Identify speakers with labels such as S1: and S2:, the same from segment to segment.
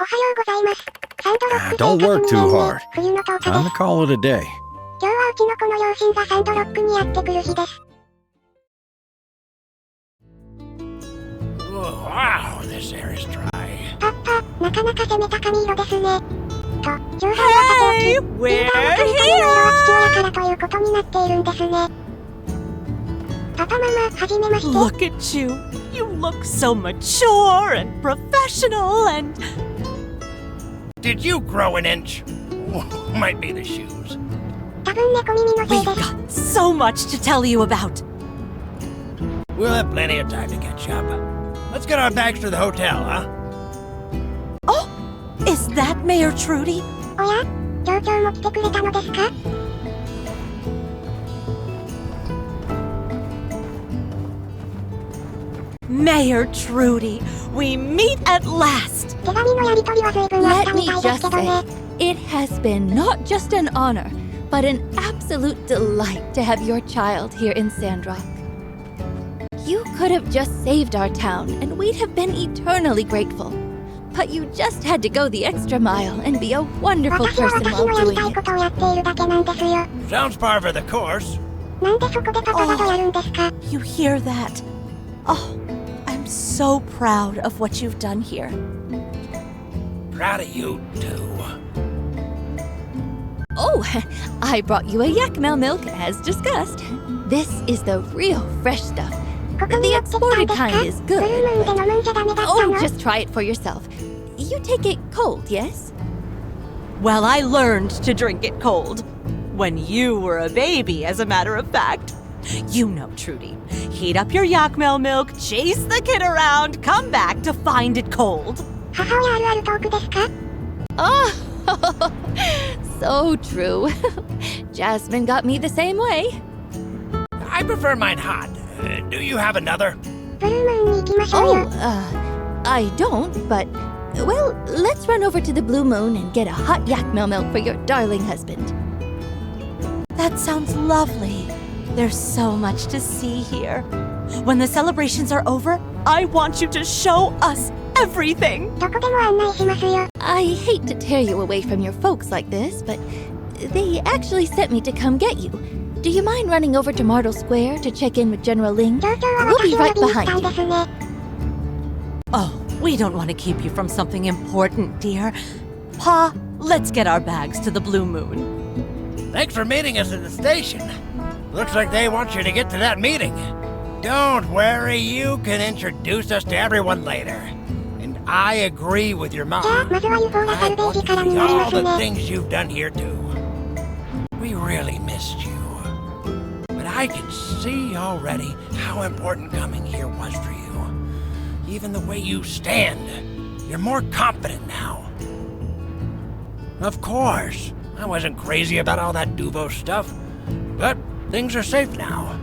S1: おはようございます。サンドロック
S2: Don't work too hard.
S1: 冬の10日です。
S2: Time to call it a day.
S1: 今日はうちの子の両親がサンドロックにやってくる日です。
S3: Wow, this air is dry.
S1: パッパ、なかなか攻めた髪色ですね。と、冗談はさておき、リーダーの髪の色は父親からということになっているんですね。パパママ、はじめまして。
S4: Look at you. You look so mature and professional and...
S3: Did you grow an inch? Might be the shoes.
S1: 多分猫耳のせい
S4: We've
S1: です。
S4: got so much to tell you about.
S3: We'll have plenty of time to catch up. Let's get our bags to the hotel, huh?
S4: Oh, is that Mayor Trudy?
S1: おや、町長も来てくれたのですか？Mayor
S4: Trudy, we meet at last.
S1: 手紙のやり取りは随分あった
S5: Let
S1: み
S5: me
S1: たいです
S5: just
S1: けどね。
S5: say, it has been not just an honor, but an absolute delight to have your child here in Sandrock. You could have just saved our town, and we'd have been eternally grateful. But you just had to go the extra mile and be a wonderful
S1: 私は
S5: person
S1: 私
S5: while
S1: のやり
S5: doing
S1: たい
S5: it.
S1: ことをやっているだけなんですよ。
S3: Sounds par for the course.
S1: なんでそこでパパがどうやるんですか？
S4: You hear that? Oh, I'm so proud of what you've done here.
S3: Proud of you, too.
S5: Oh, I brought you a yakmel milk as discussed. This is the real fresh stuff.
S1: ここに
S5: The
S1: 持ってきたん
S5: exported
S1: ですか？
S5: kind is
S1: ブル
S5: good.
S1: ームーンで飲むんじゃダメだった
S5: Oh,
S1: の？
S5: just try it for yourself. You take it cold, yes?
S4: Well, I learned to drink it cold. When you were a baby, as a matter of fact. You know, Trudy. Heat up your yakmel milk, chase the kid around, come back to find it cold.
S1: 母親あるあるトークですか？
S5: Oh, so true. Jasmine got me the same way.
S3: I prefer mine hot. Do you have another?
S1: ブルームーンに行きましょう
S5: Oh,
S1: よ。
S5: I don't, but, well, let's run over to the Blue Moon and get a hot yakmel milk for your darling husband.
S4: That sounds lovely. There's so much to see here. When the celebrations are over, I want you to show us everything.
S1: どこでも案内しますよ。
S5: I hate to tear you away from your folks like this, but they actually sent me to come get you. Do you mind running over to Martle Square to check in with General Ling?
S1: 町長は
S5: We'll
S1: 私
S5: be
S1: を
S5: right
S1: 呼びに来たん
S5: behind
S1: で
S5: you.
S1: すね。
S4: Oh, we don't want to keep you from something important, dear. Pa, let's get our bags to the Blue Moon.
S3: Thanks for meeting us at the station. Looks like they want you to get to that meeting. Don't worry, you can introduce us to everyone later. And I agree with your
S1: じゃあ
S3: mom.
S1: まずは UFO がサ
S3: I
S1: ルベー
S3: want
S1: ジ
S3: to
S1: からに
S3: see
S1: なりま
S3: all
S1: す
S3: the
S1: ね。
S3: things you've done here too. We really missed you. But I can see already how important coming here was for you. Even the way you stand. You're more confident now. Of course, I wasn't crazy about all that Duvo stuff. But things are safe now.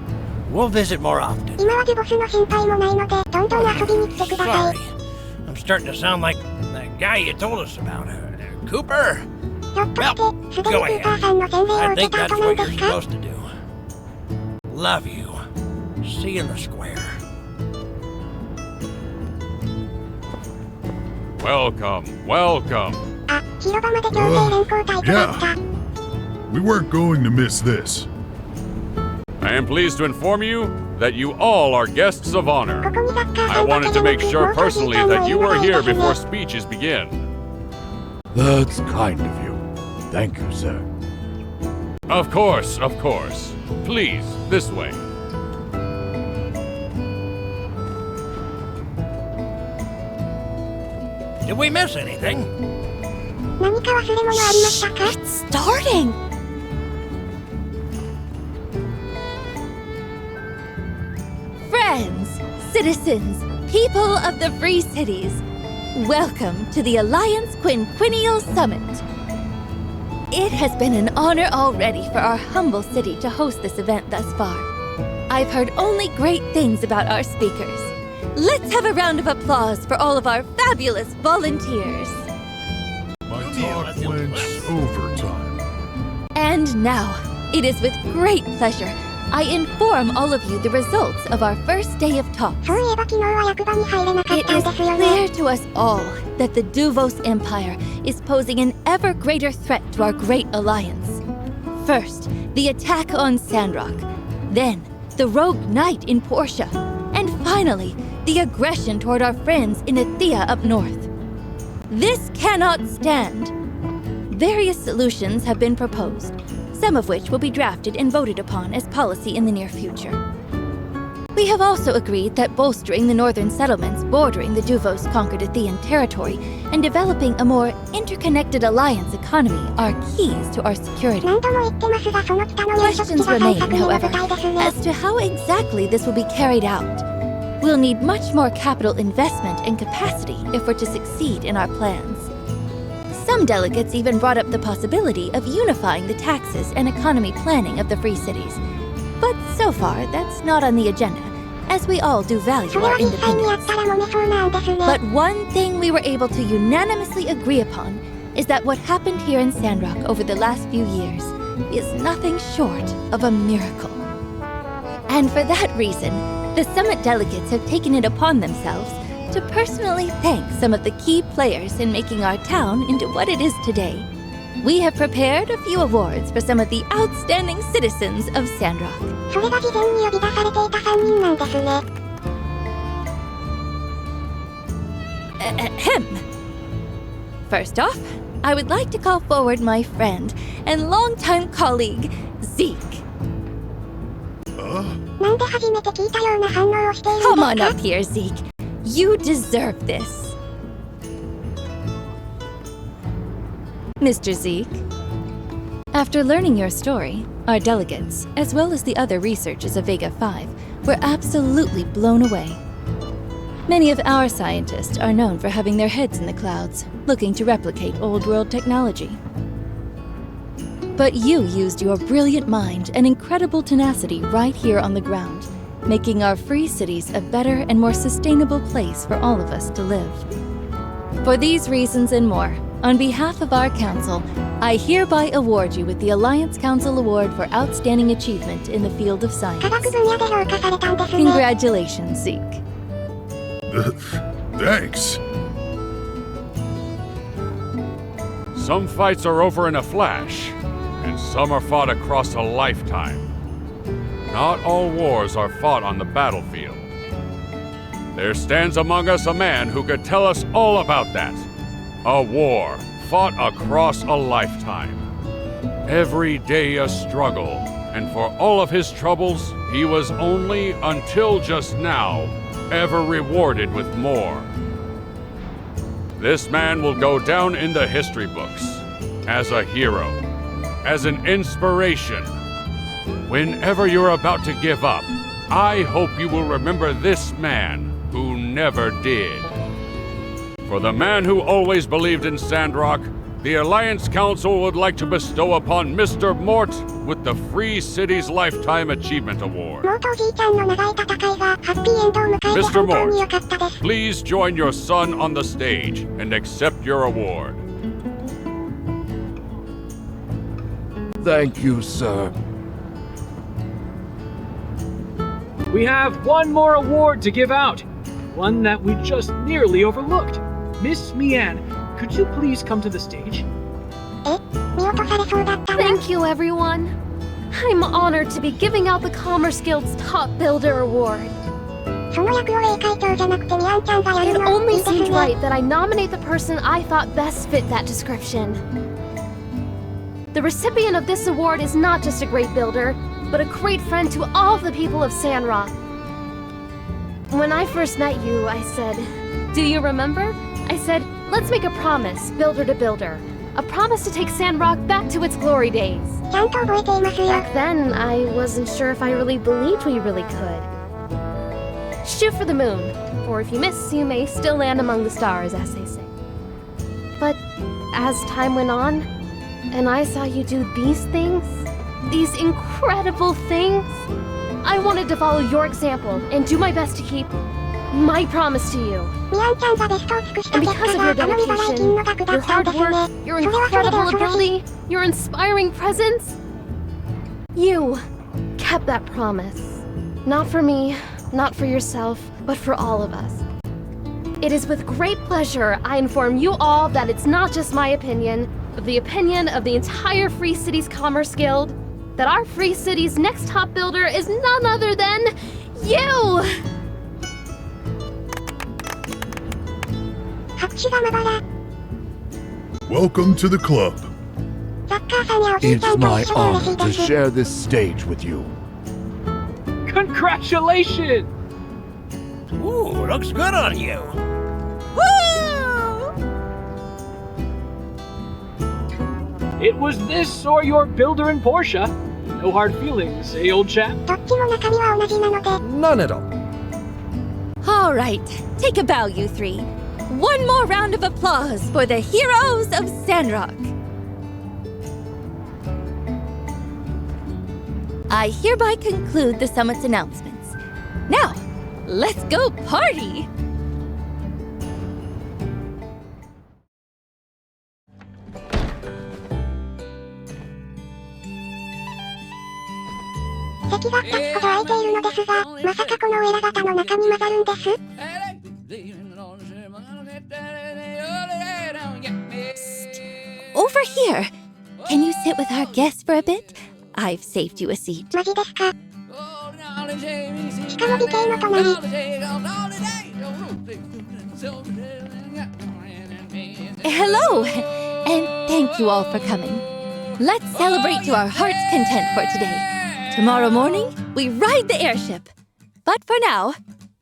S3: We'll visit more often.
S1: 今はデュボスの心配もないので、どんどん遊びに来てください。
S3: Sorry. I'm starting to sound like that guy you told us about. Cooper?
S1: ひょっとして、すでにクーパーさんの洗礼を
S3: I
S1: 受け
S3: think
S1: た
S3: that's
S1: 後なん
S3: what
S1: で
S3: you're
S1: すか？
S3: supposed to do. Love you. See you in the square.
S6: Welcome, welcome.
S1: あ、広場まで強制連行隊となった。
S7: We weren't going to miss this.
S6: I am pleased to inform you that you all are guests of
S1: こ
S6: honor.
S1: こにサッカー
S6: I
S1: さんだ
S6: wanted
S1: け
S6: to
S1: じゃな
S6: make
S1: く、も
S6: sure
S1: う一人
S6: personally
S1: さんも
S6: that
S1: い
S6: you
S1: る
S6: were
S1: みたい
S6: here
S1: です
S6: before
S1: ね。
S6: speeches begin.
S2: That's kind of you. Thank you, sir.
S6: Of course, of course. Please, this way.
S3: Did we miss anything?
S1: 何か忘れ物ありましたか？
S4: It's starting!
S5: Friends, citizens, people of the Free Cities, welcome to the Alliance Quinquennial Summit. It has been an honor already for our humble city to host this event thus far. I've heard only great things about our speakers. Let's have a round of applause for all of our fabulous volunteers.
S7: My talk went overtime.
S5: And now, it is with great pleasure I inform all of you the results of our first day of talks.
S1: そういえば昨日は役場に入れなかっ
S5: It
S1: たん
S5: is
S1: ですよね。
S5: clear to us all that the Duvos Empire is posing an ever greater threat to our great alliance. First, the attack on Sandrock. Then, the rogue knight in Portia. And finally, the aggression toward our friends in Athea up north. This cannot stand. Various solutions have been proposed, some of which will be drafted and voted upon as policy in the near future. We have also agreed that bolstering the northern settlements bordering the Duvos conquered Athean territory and developing a more interconnected alliance economy are keys to our security.
S1: 何度も言ってますが、その北の入植地
S5: Questions
S1: が対
S5: remain,
S1: 策には
S5: however,
S1: 舞台ですね。
S5: as to how exactly this will be carried out. We'll need much more capital investment and capacity if we're to succeed in our plans. Some delegates even brought up the possibility of unifying the taxes and economy planning of the free cities. But so far, that's not on the agenda, as we all do
S1: そ
S5: value
S1: れは
S5: our
S1: 実際にやっ
S5: independence.
S1: たら揉めそうなんですね。
S5: But one thing we were able to unanimously agree upon is that what happened here in Sandrock over the last few years is nothing short of a miracle. And for that reason, the summit delegates have taken it upon themselves to personally thank some of the key players in making our town into what it is today. We have prepared a few awards for some of the outstanding citizens of Sandrock.
S1: それが事前に呼び出されていた3人なんですね。
S5: Ahem. First off, I would like to call forward my friend and longtime colleague, Zeke.
S1: なんで初めて聞いたような反応をしているん
S5: Come
S1: で
S5: on
S1: す
S5: up here, Zeke. You deserve this. Mr. Zeke, after learning your story, our delegates, as well as the other researchers of Vega 5, were absolutely blown away. Many of our scientists are known for having their heads in the clouds, looking to replicate old world technology. But you used your brilliant mind and incredible tenacity right here on the ground, making our free cities a better and more sustainable place for all of us to live. For these reasons and more, on behalf of our council, I hereby award you with the Alliance Council Award for Outstanding Achievement in the field of
S1: 科
S5: science.
S1: 学分野で評価されたんですね。
S5: Congratulations, Zeke.
S7: Thanks.
S6: Some fights are over in a flash, and some are fought across a lifetime. Not all wars are fought on the battlefield. There stands among us a man who could tell us all about that. A war fought across a lifetime. Every day a struggle, and for all of his troubles, he was only, until just now, ever rewarded with more. This man will go down in the history books as a hero, as an inspiration. Whenever you're about to give up, I hope you will remember this man who never did. For the man who always believed in Sandrock, the Alliance Council would like to bestow upon Mr. Mort with the Free Cities Lifetime Achievement Award.
S1: もうとおじいちゃんの長い戦いがハッピーエンドを迎えて
S6: Mr.
S1: 本当に良かったです。
S6: Please join your son on the stage and accept your award.
S2: Thank you, sir.
S8: We have one more award to give out. One that we just nearly overlooked. Miss Mian, could you please come to the stage?
S1: 見落とされそうだったな。
S9: Thank you, everyone. I'm honored to be giving out the Commerce Guild's Top Builder Award.
S1: その役を A 会長じゃなくてミアンちゃんがや
S9: It
S1: るのい
S9: only
S1: いですね。
S9: seemed right that I nominate the person I thought best fit that description. The recipient of this award is not just a great builder, but a great friend to all the people of Sandrock. When I first met you, I said, "Do you remember?" I said, "Let's make a promise, builder to builder. A promise to take Sandrock back to its glory days."
S1: ちゃんと覚えていますよ。
S9: Back then, I wasn't sure if I really believed we really could. Shoot for the moon, for if you miss, you may still land among the stars, as they say. But as time went on, and I saw you do these things, these incredible things, I wanted to follow your example and do my best to keep my promise to you.
S1: ミアンちゃんがベストを尽くした
S9: And
S1: 結
S9: because
S1: 果
S9: of
S1: が
S9: your
S1: あの未払い金の
S9: dedication,
S1: 額だ
S9: your
S1: ったん
S9: hard
S1: ですね。
S9: work, your
S1: それはそれで
S9: incredible
S1: 恐ろしい。
S9: ability, your inspiring presence, you kept that promise. Not for me, not for yourself, but for all of us. It is with great pleasure I inform you all that it's not just my opinion, but the opinion of the entire Free Cities Commerce Guild, that our Free Cities' next top builder is none other than you!
S1: 拍手がまばら。
S7: Welcome to the club.
S1: ザッカーさんやおじいちゃ
S2: It's
S1: んと
S2: my
S1: 一緒が嬉し
S2: honor
S1: い
S2: to
S1: です。
S2: share this stage with you.
S8: Congratulations!
S3: Ooh, looks good on you.
S8: It was this or your builder in Portia. No hard feelings, eh, old chap?
S1: どっちも中身は同じなので。
S10: None at all.
S5: All right, take a bow, you three. One more round of applause for the heroes of Sandrock. I hereby conclude the summit's announcements. Now, let's go party!
S1: 席が2つほど空いているのですが、まさかこのお偉方の中に混ざるんです。
S5: Over here. Can you sit with our guests for a bit? I've saved you a seat.
S1: マジですか。しかも美形の隣。
S5: Hello, and thank you all for coming. Let's celebrate to our heart's content for today. Tomorrow morning, we ride the airship. But for now,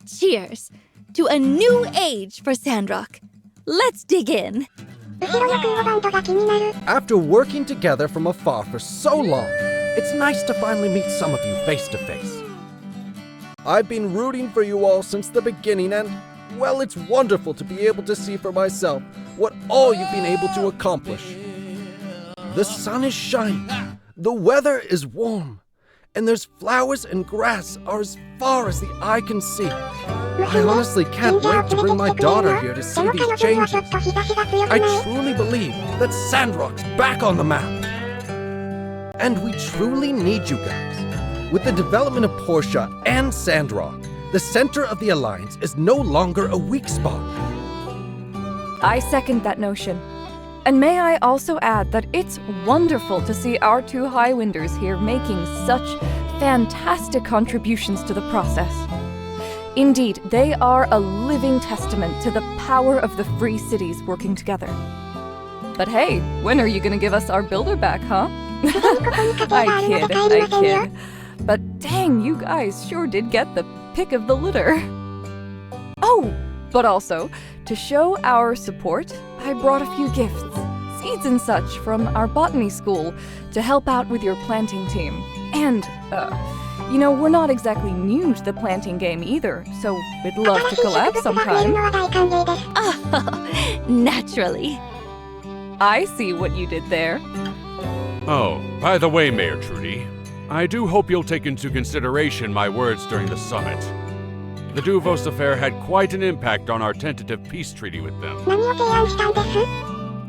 S5: cheers to a new age for Sandrock. Let's dig in.
S1: 後ろの空母バンドが気になる。
S10: After working together from afar for so long, it's nice to finally meet some of you face to face. I've been rooting for you all since the beginning, and, well, it's wonderful to be able to see for myself what all you've been able to accomplish. The sun is shining, the weather is warm, and there's flowers and grass are as far as the eye can see. I honestly can't wait to bring my daughter here to see these changes. I truly believe that Sandrock's back on the map. And we truly need you guys. With the development of Portia and Sandrock, the center of the Alliance is no longer a weak spot.
S11: I second that notion. And may I also add that it's wonderful to see our two Highwinders here making such fantastic contributions to the process. Indeed, they are a living testament to the power of the Free Cities working together. But hey, when are you gonna give us our builder back, huh? I kid. But dang, you guys sure did get the pick of the litter. Oh, but also, to show our support, I brought a few gifts, seeds and such from our botany school to help out with your planting team. And, you know, we're not exactly new to the planting game either, so we'd love to collab sometime.
S5: Oh, naturally.
S11: I see what you did there.
S6: Oh, by the way, Mayor Trudy, I do hope you'll take into consideration my words during the summit. The Duvos affair had quite an impact on our tentative peace treaty with them.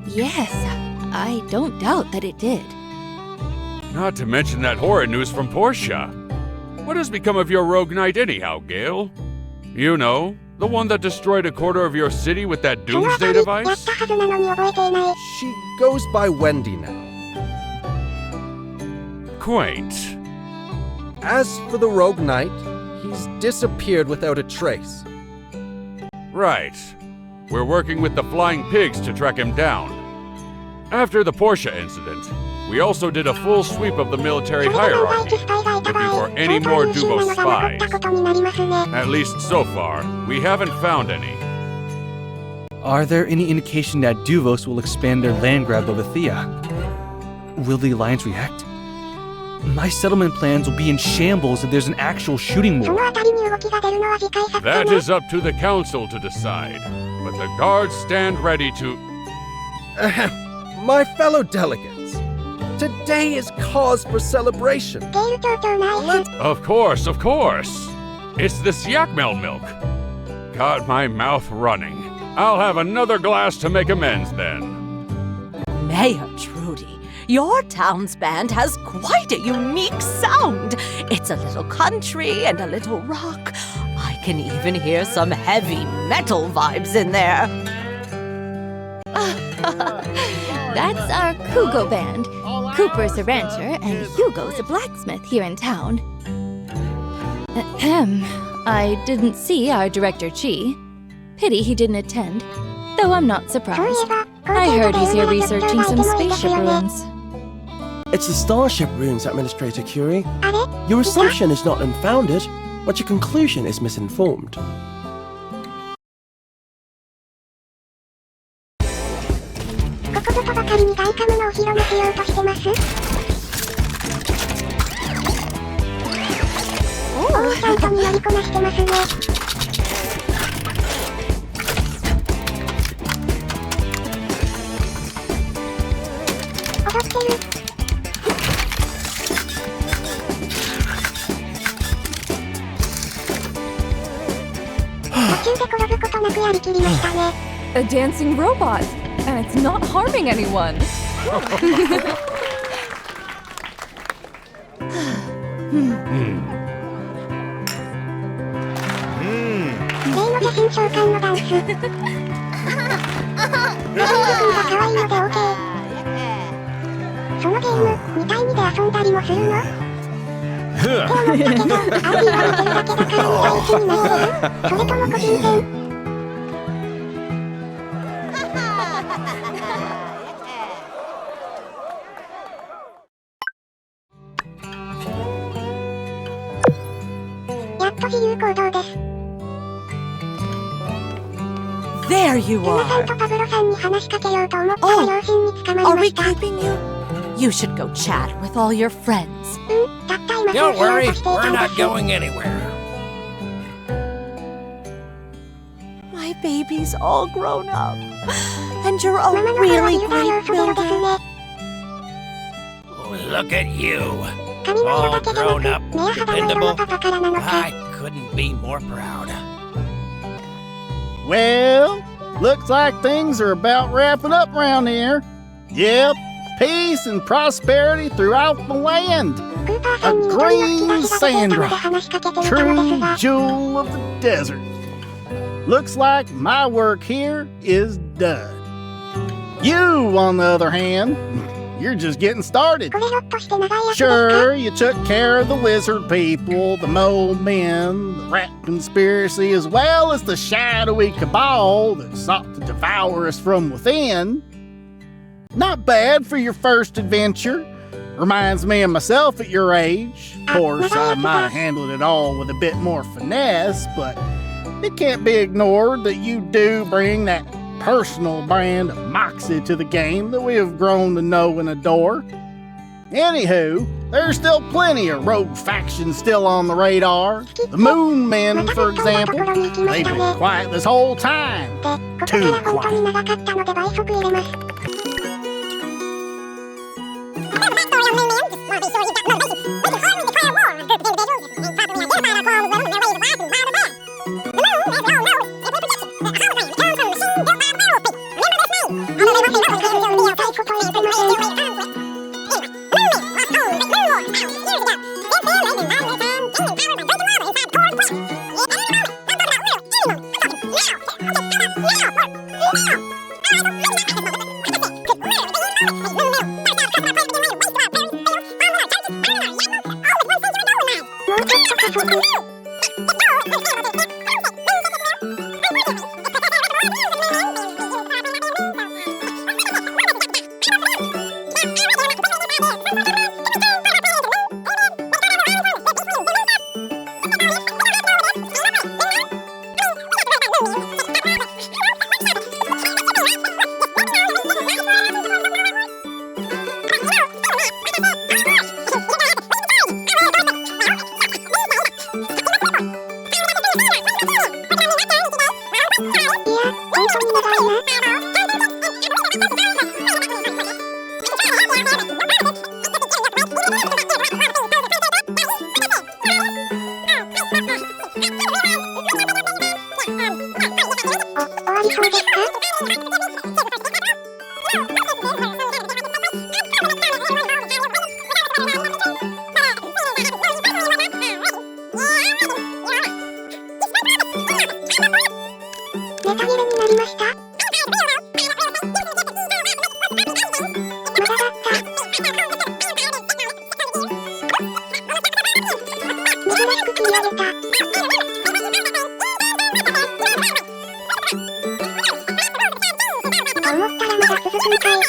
S5: Yes, I don't doubt that it did.
S6: Not to mention that horrid news from Portia. What has become of your rogue knight anyhow, Gale? You know, the one that destroyed a quarter of your city with that doomsday device?
S10: She goes by Wendy now.
S6: Quaint.
S10: As for the rogue knight, he's disappeared without a trace.
S6: Right. We're working with the Flying Pigs to track him down. After the Portia incident, we also did a full sweep of the military hierarchy, looking for any more Duvos spies. At least so far, we haven't found any.
S12: Are there any indication that Duvos will expand their land grab of Athea? Will the Alliance react? My settlement plans will be in shambles if there's an actual shooting war.
S6: That is up to the council to decide, but the guards stand ready to...
S10: My fellow delegates, today is cause for celebration.
S6: Of course. It's the Yakmel milk. Got my mouth running. I'll have another glass to make amends then.
S4: Mayor Trudy, Your town's band has quite a unique sound. It's a little country and a little rock. I can even hear some heavy metal vibes in there.
S5: That's our Kugo band. Cooper's a rancher and Hugo's a blacksmith here in town. Ahem. I didn't see our director Chi. Pity he didn't attend, though I'm not surprised. I heard he's here researching some spaceship ruins.
S13: It's the starship ruins, Administrator Curie. Your assumption is not unfounded, but your conclusion is misinformed.
S11: A dancing robot, and it's not harming anyone.
S4: There you are. Oh, are we keeping you? You should go chat with all your friends.
S3: Don't worry, we're not going anywhere.
S4: My baby's all grown up. And you're a really great builder.
S3: Look at you. All grown up, dependable. I couldn't be more proud.
S14: Well, looks like things are about wrapping up around here. Yep, peace and prosperity throughout the land. A green Sandrock, true jewel of the desert. Looks like my work here is done. You, on the other hand, you're just getting started. Sure, you took care of the lizard people, the mole men, the rat conspiracy, as well as the shadowy cabal that sought to devour us from within. Not bad for your first adventure. Reminds me of myself at your age. Of course, I might have handled it all with a bit more finesse, but it can't be ignored that you do bring that personal brand of moxie to the game that we have grown to know and adore. Anywho, there's still plenty of rogue factions still on the radar. The Moon Men, for example, they've been quiet this whole time. Too quiet.
S1: と思ったらまだ続くんかい。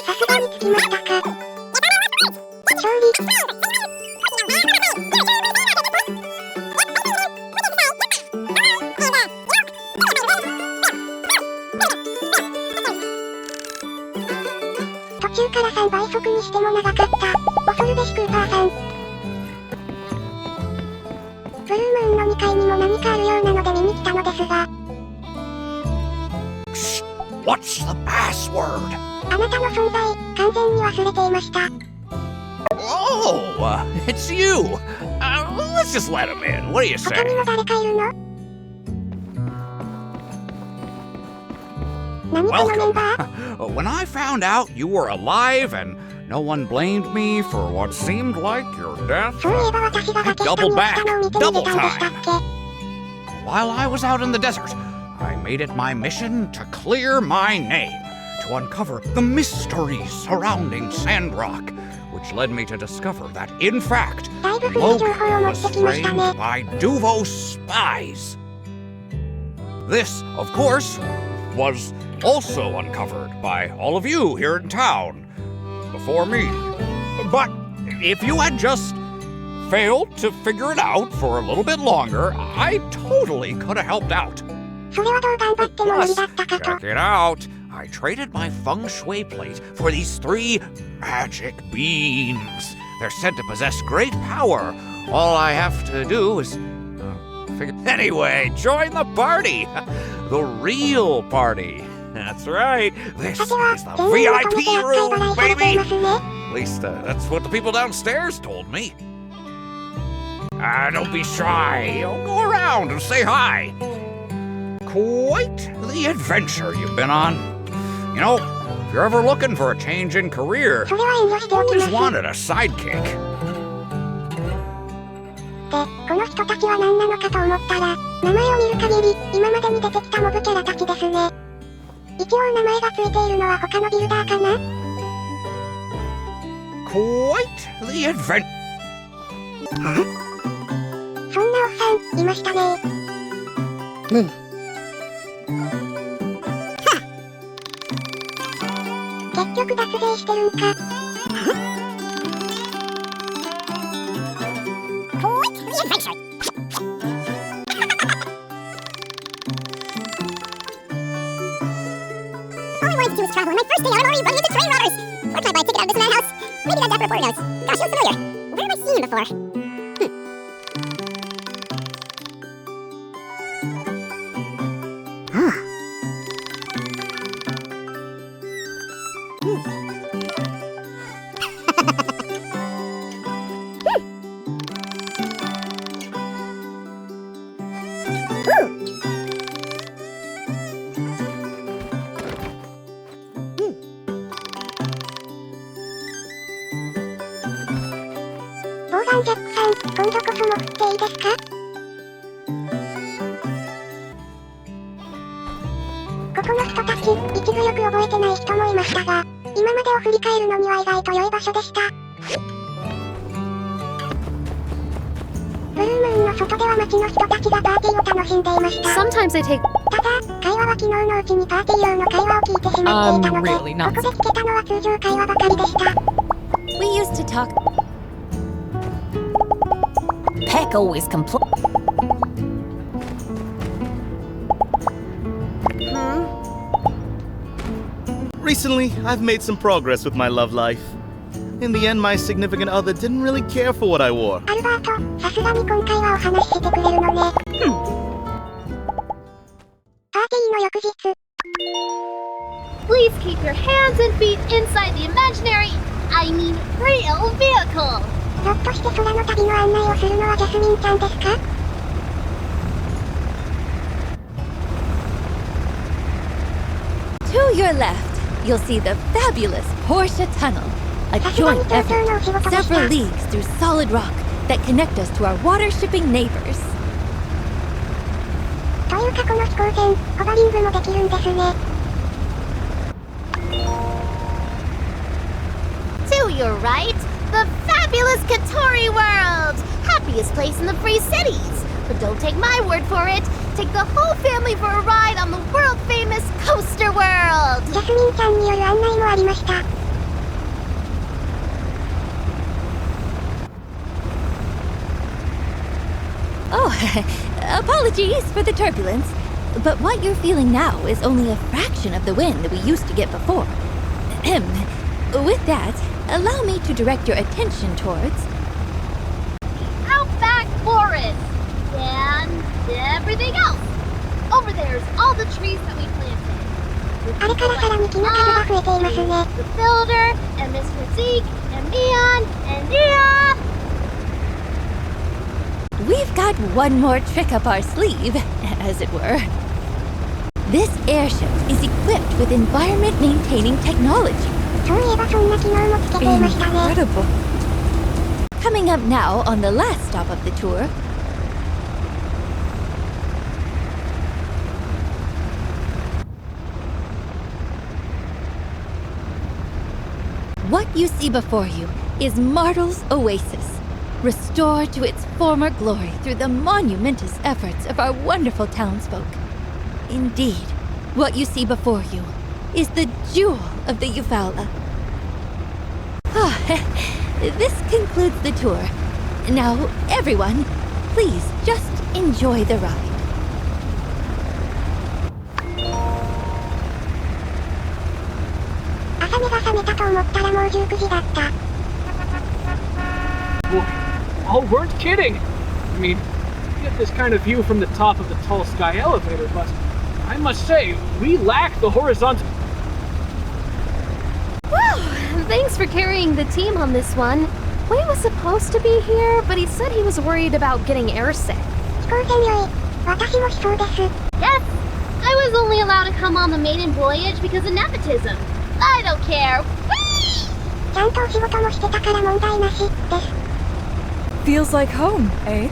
S1: さすがに着きましたか。勝利。途中から3倍速にしても長かった。恐るべしクーパーさん。ブルームーンの2階にも何かあるようなので見に来たのですが。
S3: What's the password?
S1: あなたの存在、完全に忘れていました。
S3: Oh, it's you. Let's just let him in. What do you
S1: 他
S3: say?
S1: にも誰かいるの？何かのメンバー？
S3: When I found out you were alive and no one blamed me for what seemed like your death,
S1: そういえば私が崖下に落ちたのを見て逃げたんでしたっけ？
S3: while I was out in the desert, I made it my mission to clear my name, to uncover the mysteries surrounding Sandrock, which led me to discover that, in fact, Logan was framed by Duvos spies. This, of course, was also uncovered by all of you here in town, before me. But if you had just failed to figure it out for a little bit longer, I totally could have helped out.
S1: それはどう頑張っても無理だったかと。
S3: Check it out. I traded my feng shui plate for these 3 magic beams. They're said to possess great power. All I have to do is figure... Anyway, join the party. The real party. That's right. This is the VIP room, baby. At least that's what the people downstairs told me. Don't be shy. Go around and say hi. Quite the adventure you've been on. You know, if you're ever looking for a change in career, I've always wanted a sidekick.
S1: で、この人たちは何なのかと思ったら、名前を見る限り、今までに出てきたモブキャラたちですね。一応名前がついているのは他のビルダーかな？
S3: Quite the adventure.
S1: は？そんなおっさん、いましたね。うん。結局脱税してるんか。
S15: All I wanted to do was travel, and my first day out, I'm already running into train robbers! Where can I buy a ticket out of this madhouse? Maybe that dapper reporter knows. Gosh, he looks familiar. Where have I seen him before?
S1: ボーガンジャックさん、今度こそも振っていいですか？ここの人たち、一部よく覚えてない人もいましたが、今までを振り返るのには意外と良い場所でした。ブルームーンの外では街の人たちがパーティーを楽しんでいました。
S9: Sometimes I take...
S1: ただ、会話は昨日のうちにパーティー用の会話を聞いてしまっていたので、ここで聞けたのは通常会話ばかりでした。
S5: We used to talk. Peck always complains.
S16: Recently, I've made some progress with my love life. In the end, my significant other didn't really care for what I wore.
S1: アルバート、さすがに今回はお話ししてくれるのね。パーティーの翌日。
S9: Please keep your hands and feet inside the imaginary, I mean real vehicle.
S1: ひょっとして空の旅の案内をするのはジャスミンちゃんですか？
S5: your left, you'll see the fabulous Portia Tunnel, a joint effort several leagues through solid rock that connect us to our water-shipping neighbors.
S1: というかこの飛行船、ホバリングもできるんですね。
S15: To your right, the fabulous Katori World! Happiest place in the Free Cities! But don't take my word for it. Take the whole family for a ride on the world-famous Coaster World!
S1: ジャスミンちゃんによる案内もありました。
S5: Oh, apologies for the turbulence, but what you're feeling now is only a fraction of the wind that we used to get before. With that, allow me to direct your attention towards
S15: Outback Forest! And everything else! Over there's all the trees that we planted.
S1: あれからさらに木の数が増えていますね。
S15: The Builder, and Mr. Zeke, and Neon, and Nia!
S5: We've got one more trick up our sleeve, as it were. This airship is equipped with environment-maintaining technology.
S1: そういえばそんな機能もつけていましたね。
S5: Incredible. Coming up now on the last stop of the tour. What you see before you is Martel's Oasis, restored to its former glory through the monumentous efforts of our wonderful townsfolk. Indeed, what you see before you is the jewel of the Eufaula. This concludes the tour. Now, everyone, please just enjoy the ride.
S1: 朝目が覚めたと思ったらもう19時だった。
S8: Oh, weren't kidding! I mean, you get this kind of view from the top of the tall sky elevator, but I must say, we lack the horizontal...
S9: Whew! Thanks for carrying the team on this one. Wei was supposed to be here, but he said he was worried about getting airsick.
S1: 飛行船よい。私もしそうです。
S15: Yes! I was only allowed to come on the maiden voyage because of nepotism. I don't care. Whee!
S1: ちゃんとお仕事もしてたから問題なしです。
S11: Feels like home, eh?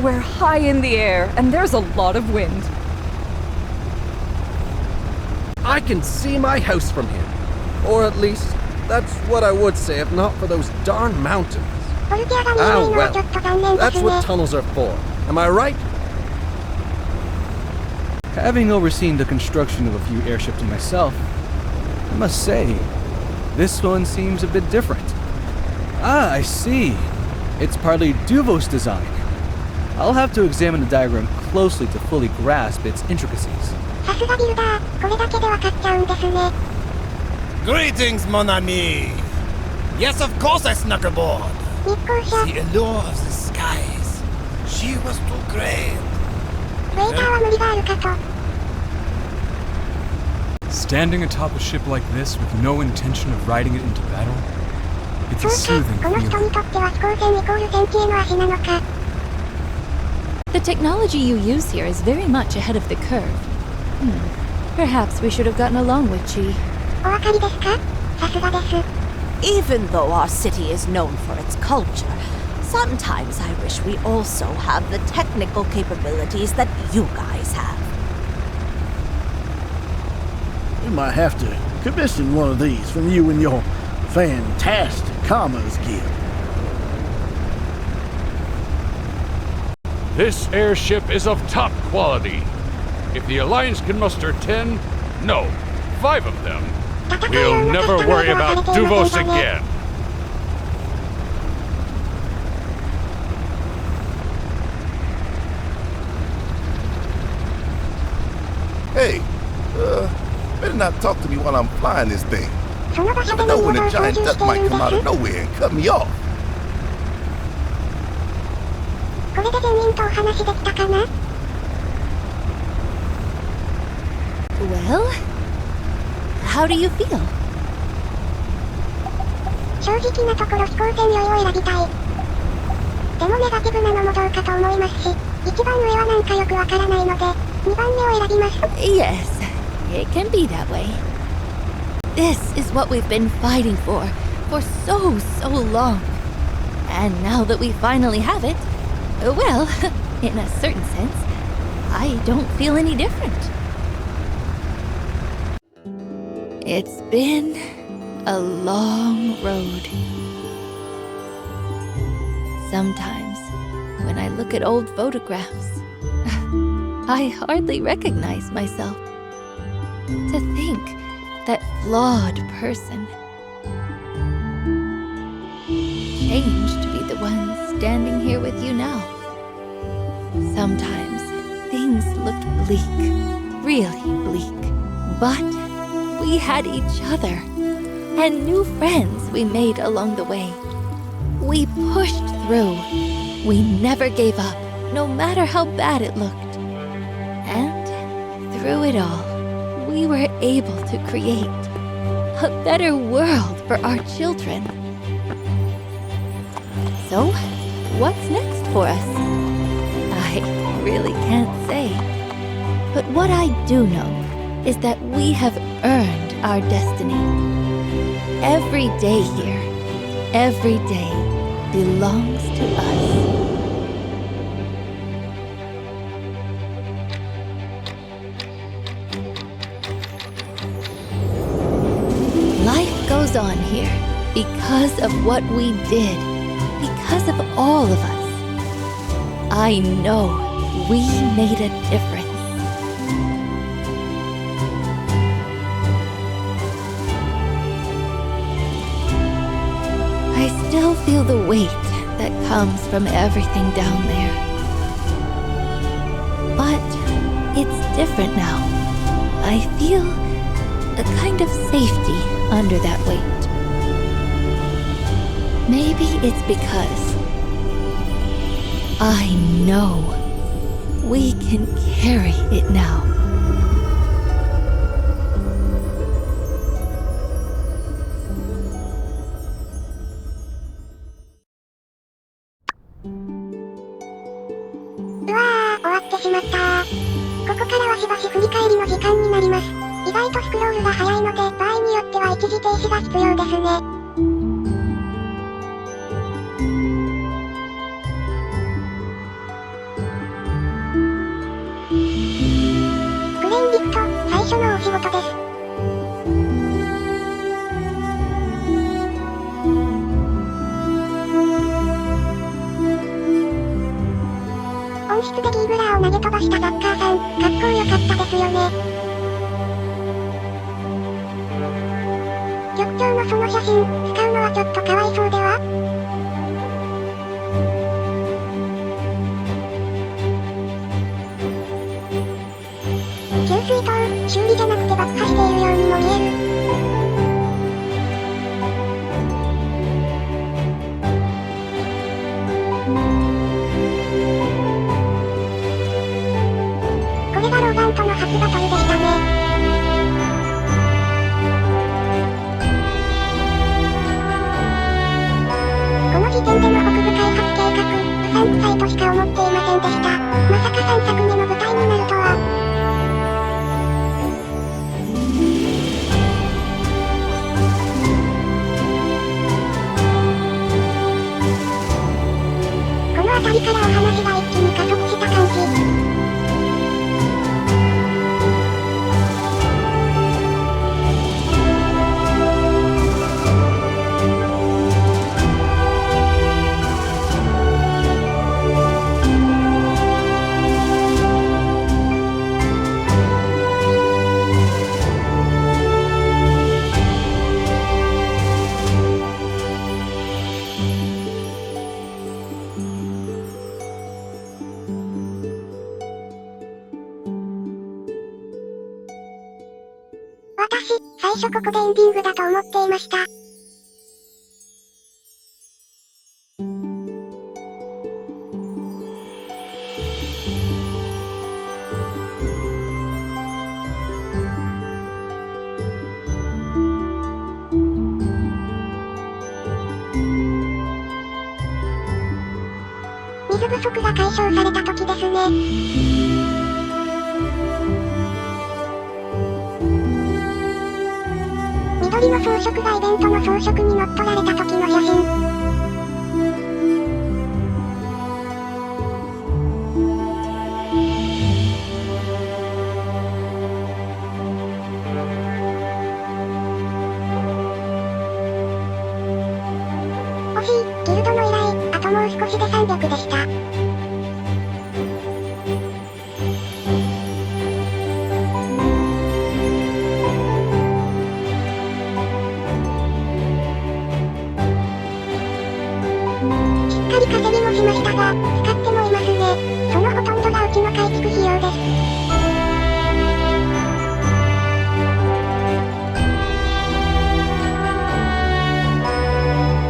S11: We're high in the air, and there's a lot of wind.
S10: I can see my house from here. Or at least, that's what I would say if not for those darn mountains. Ah well, that's what tunnels are for. Am I right?
S12: Having overseen the construction of a few airships myself, I must say, this one seems a bit different. Ah, I see. It's partly Duvos' design. I'll have to examine the diagram closely to fully grasp its intricacies.
S1: さすがビルダー、これだけでわかっちゃうんですね。
S3: Greetings, mon ami. Yes, of course I snuck aboard. The allure of the skies. She was too great.
S1: ウェイターは無理があるかと。
S17: Standing atop a ship like this with no intention of riding it into battle, it's a
S1: そうか、
S17: soothing
S1: この人
S17: feeling.
S1: にとっては飛行船イコール戦地への足なのか。
S5: The technology you use here is very much ahead of the curve. Perhaps we should have gotten along with Chi.
S1: お分かりですか？さすがです。
S4: Even though our city is known for its culture, sometimes I wish we also have the technical capabilities that you guys have.
S14: We might have to commission one of these from you and your fantastic commerce guild.
S6: This airship is of top quality. If the Alliance can muster 10, no, 5 of them, we'll never worry about Duvos again.
S2: Hey, better not talk to me while I'm flying this thing. Never know when a giant duck might come out of nowhere and cut me off.
S1: これで全員とお話できたかな？
S5: Well, how do you feel?
S1: 正直なところ飛行船酔いを選びたい。でもネガティブなのもどうかと思いますし、一番上はなんかよくわからないので、2番目を選びます。
S5: Yes, it can be that way. This is what we've been fighting for so long. And now that we finally have it, well, in a certain sense, I don't feel any different. It's been a long road. Sometimes, when I look at old photographs, I hardly recognize myself. To think that flawed person changed to be the one standing here with you now. Sometimes things looked bleak, really bleak, but we had each other and new friends we made along the way. We pushed through. We never gave up, no matter how bad it looked. And through it all, we were able to create a better world for our children. So, what's next for us? I really can't say. But what I do know is that we have earned our destiny. Every day here, every day belongs to us. Life goes on here because of what we did, because of all of us. I know we made a difference. I still feel the weight that comes from everything down there. But it's different now. I feel a kind of safety under that weight. Maybe it's because I know we can carry it now.
S1: 最初ここでエンディングだと思っていました。水不足が解消された時ですね。緑の装飾がイベントの装飾に乗っ取られた時の写真。惜しい、ギルドの依頼、あともう少しで300でした。稼ぎもしましたが、使ってもいますね。そのほとんどがうちの改築費用です。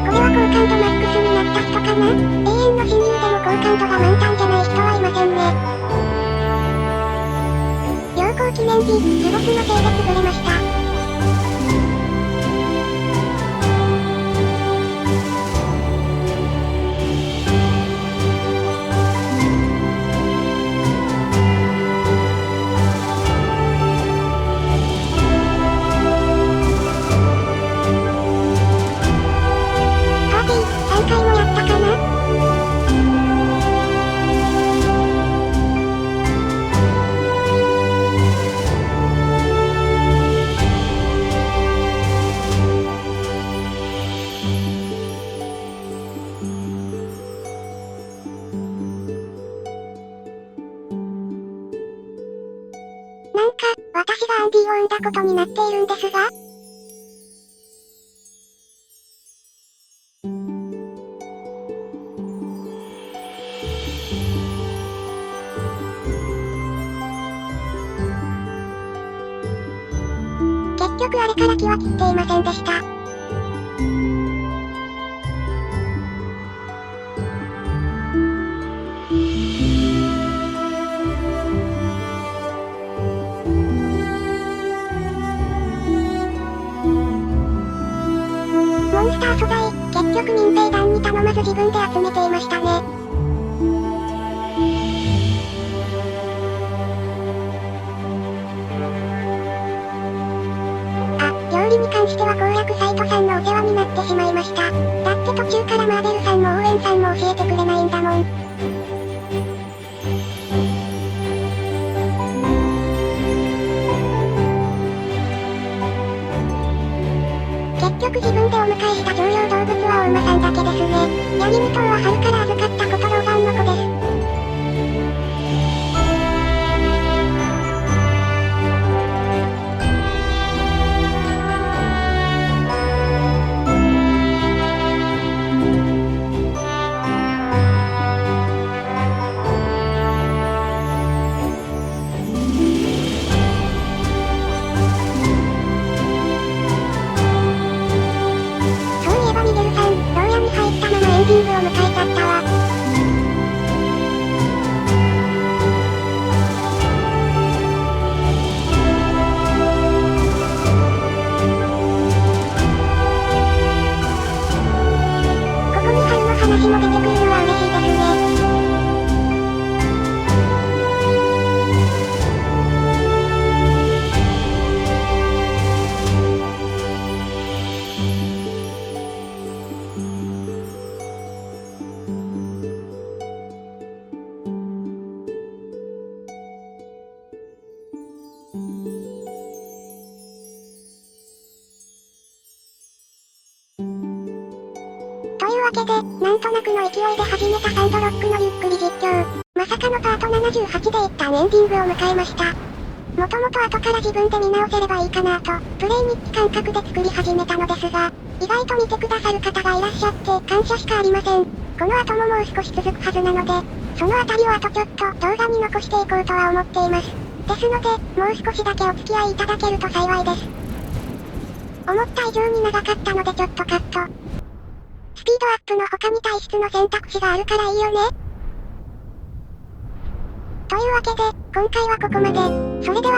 S1: これは好感度マックスになった人かな？永遠の親友でも好感度が満タンじゃない人はいませんね。良好記念日、地獄のせいで潰れました。なんか、私がアンディを生んだことになっているんですが。結局あれから気は切っていませんでした。モンスター素材、結局民兵団に頼まず自分で集めていましたね。料理に関しては攻略サイトさんのお世話になってしまいました。だって途中からマーベルさんもオーエンさんも教えてくれないんだもん。結局自分でお迎えした重要動物はお馬さんだけですね。ヤギ2頭は春から預かったこと老眼の子です。エンディングを迎えちゃったわ。ここに春の話も出てくるのは嬉しいですね。というわけで、なんとなくの勢いで始めたサンドロックのゆっくり実況。まさかのパート78で一旦エンディングを迎えました。もともと後から自分で見直せればいいかなと、プレイ日記感覚で作り始めたのですが、意外と見てくださる方がいらっしゃって感謝しかありません。この後ももう少し続くはずなので、そのあたりをあとちょっと動画に残していこうとは思っています。ですので、もう少しだけお付き合いいただけると幸いです。思った以上に長かったのでちょっとカット。スピードアップの他に体質の選択肢があるからいいよね。というわけで、今回はここまで。それでは